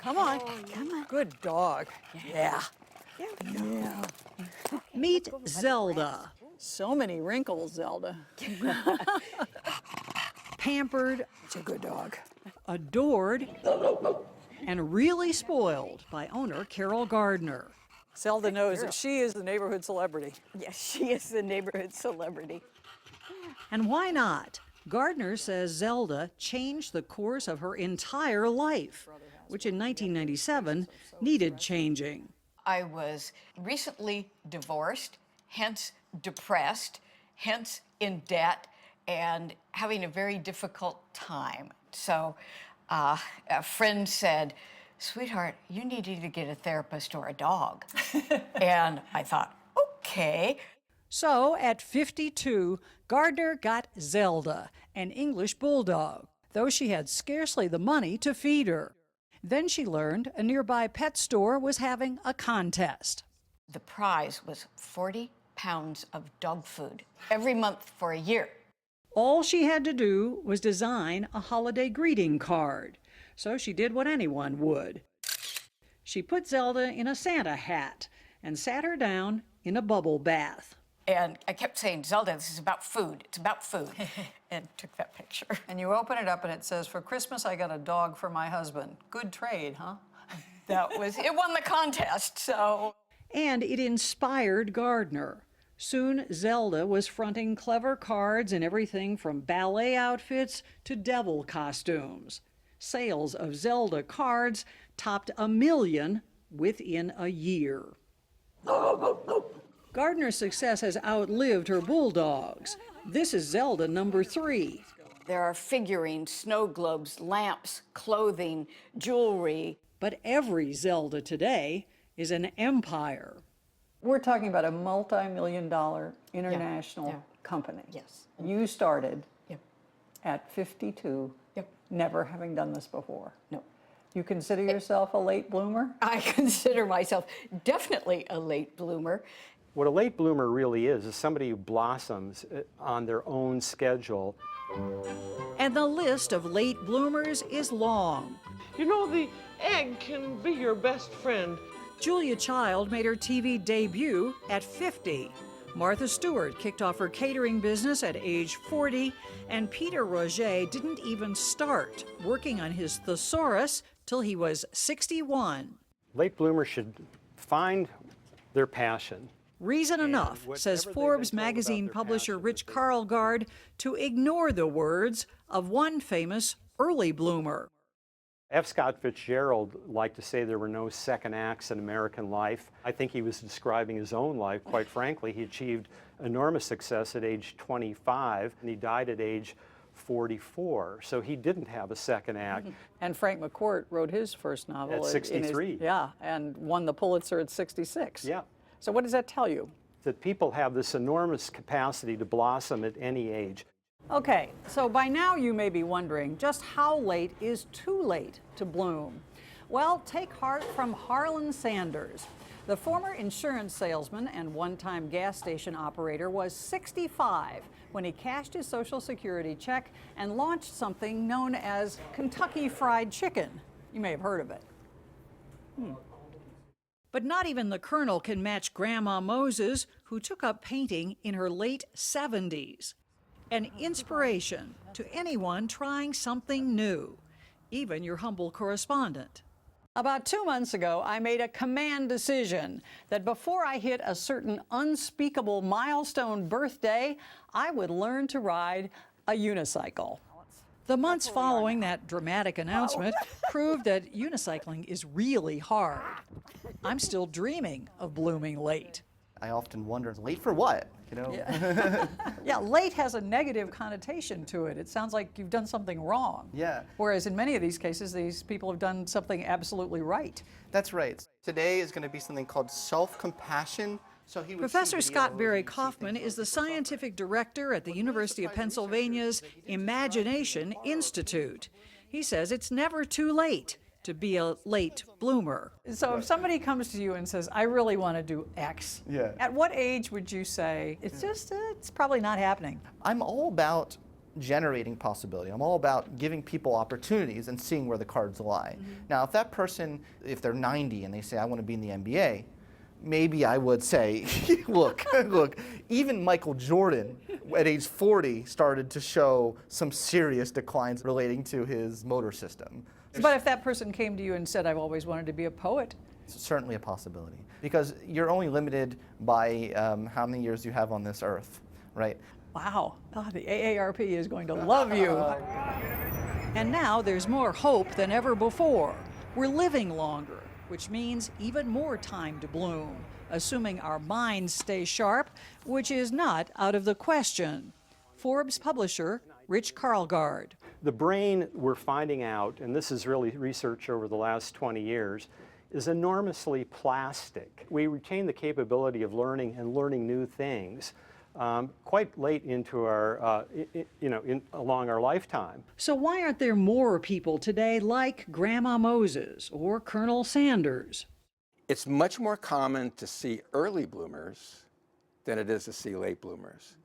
Come on. Come on. Good dog. Yeah. Yeah. Meet Zelda. So many wrinkles, Zelda. Pampered, It's a good dog. adored, and really spoiled by owner Carol Gardner. Zelda knows that she is the neighborhood celebrity. Yes, she is the neighborhood celebrity. And why not? Gardner says Zelda changed the course of her entire life, which in 1997 needed changing. I was recently divorced, hence depressed, hence in debt, and having a very difficult time. So a friend said, "Sweetheart, you need to either get a therapist or a dog." And I thought, okay. So at 52, Gardner got Zelda, an English bulldog, though she had scarcely the money to feed her. Then she learned a nearby pet store was having a contest. The prize was 40 pounds of dog food every month for a year. All she had to do was design a holiday greeting card. So she did what anyone would. She put Zelda in a Santa hat and sat her down in a bubble bath. And I kept saying, "Zelda, this is about food. It's about food." And took that picture. And you open it up and it says, "For Christmas, I got a dog for my husband." Good trade, huh? It won the contest, so. And it inspired Gardner. Soon, Zelda was fronting clever cards in everything from ballet outfits to devil costumes. Sales of Zelda cards topped 1 million within a year. Gardner's success has outlived her bulldogs. This is Zelda number 3. There are figurines, snow globes, lamps, clothing, jewelry. But every Zelda today is an empire. We're talking about a multi-million-dollar international company. Yes. You started Yep. at 52, Yep. never having done this before. No. You consider yourself a late bloomer? I consider myself definitely a late bloomer. What a late bloomer really is somebody who blossoms on their own schedule. And the list of late bloomers is long. You know, the egg can be your best friend. Julia Child made her TV debut at 50. Martha Stewart kicked off her catering business at age 40, and Peter Roget didn't even start working on his thesaurus till he was 61. Late bloomers should find their passion. Reason enough, says Forbes magazine publisher Rich Karlgaard, to ignore the words of one famous early bloomer. F. Scott Fitzgerald liked to say there were no second acts in American life. I think he was describing his own life, quite frankly. He achieved enormous success at age 25, and he died at age 44. So he didn't have a second act. And Frank McCourt wrote his first novel At 63. and won the Pulitzer at 66. Yeah. So what does that tell you? That people have this enormous capacity to blossom at any age. Okay, so by now you may be wondering just how late is too late to bloom? Well, take heart from Harlan Sanders. The former insurance salesman and one-time gas station operator was 65 when he cashed his Social Security check and launched something known as Kentucky Fried Chicken. You may have heard of it. But not even the Colonel can match Grandma Moses, who took up painting in her late 70s. An inspiration to anyone trying something new, even your humble correspondent. About 2 months ago, I made a command decision that before I hit a certain unspeakable milestone birthday, I would learn to ride a unicycle. The months following that dramatic announcement proved that unicycling is really hard. I'm still dreaming of blooming late. I often wonder, late for what? You know? Yeah, late has a negative connotation to it. It sounds like you've done something wrong. Yeah. Whereas in many of these cases, these people have done something absolutely right. That's right. Today is going to be something called self-compassion. So he would Professor see Scott videos, Barry he'd see Kaufman things is the like this. scientific director at the University of Pennsylvania's Imagination Institute. He says it's never too late to be a late bloomer. So if somebody comes to you and says, I really want to do X, Yeah. at what age would you say, it's probably not happening? I'm all about generating possibility. I'm all about giving people opportunities and seeing where the cards lie. Now, if that person, if they're 90 and they say, I want to be in the NBA, maybe I would say, look, even Michael Jordan at age 40 started to show some serious declines relating to his motor system. But if that person came to you and said, I've always wanted to be a poet, It's certainly a possibility, because you're only limited by how many years you have on this earth, right? wow, the AARP is going to love you. And now there's more hope than ever before. We're living longer, which means even more time to bloom, assuming our minds stay sharp, which is not out of the question. Forbes publisher Rich Karlgaard. The brain, we're finding out, and this is really research over the last 20 years, is enormously plastic. We retain the capability of learning and learning new things quite late into our, along our lifetime. So why aren't there more people today like Grandma Moses or Colonel Sanders? It's much more common to see early bloomers than it is to see late bloomers,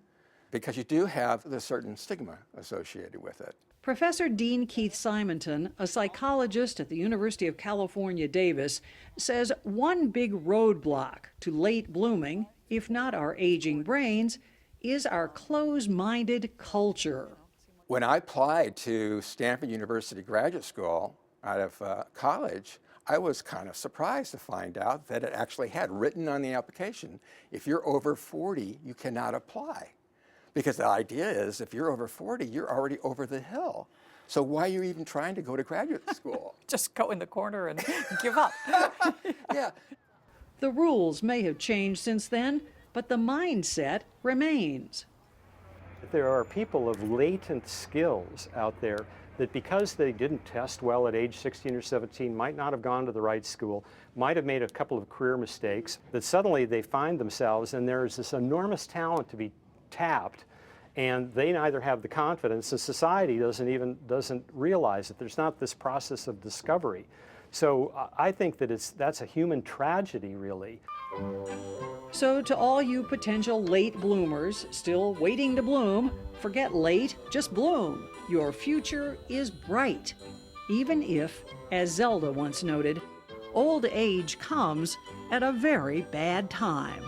because you do have the certain stigma associated with it. Professor Dean Keith Simonton, a psychologist at the University of California, Davis, says one big roadblock to late blooming, if not our aging brains, is our close-minded culture. When I applied to Stanford University Graduate School out of college, I was kind of surprised to find out that it actually had written on the application, if you're over 40, you cannot apply. Because the idea is, if you're over 40, you're already over the hill. So why are you even trying to go to graduate school? Just go in the corner and give up. Yeah. The rules may have changed since then, but the mindset remains. There are people of latent skills out there that, because they didn't test well at age 16 or 17, might not have gone to the right school, might have made a couple of career mistakes, that suddenly they find themselves, and there's this enormous talent to be tapped, and they neither have the confidence, and society doesn't realize it. There's not this process of discovery. So I think that that's a human tragedy, really. So to all you potential late bloomers still waiting to bloom, forget late, just bloom. Your future is bright, even if, as Zelda once noted, old age comes at a very bad time.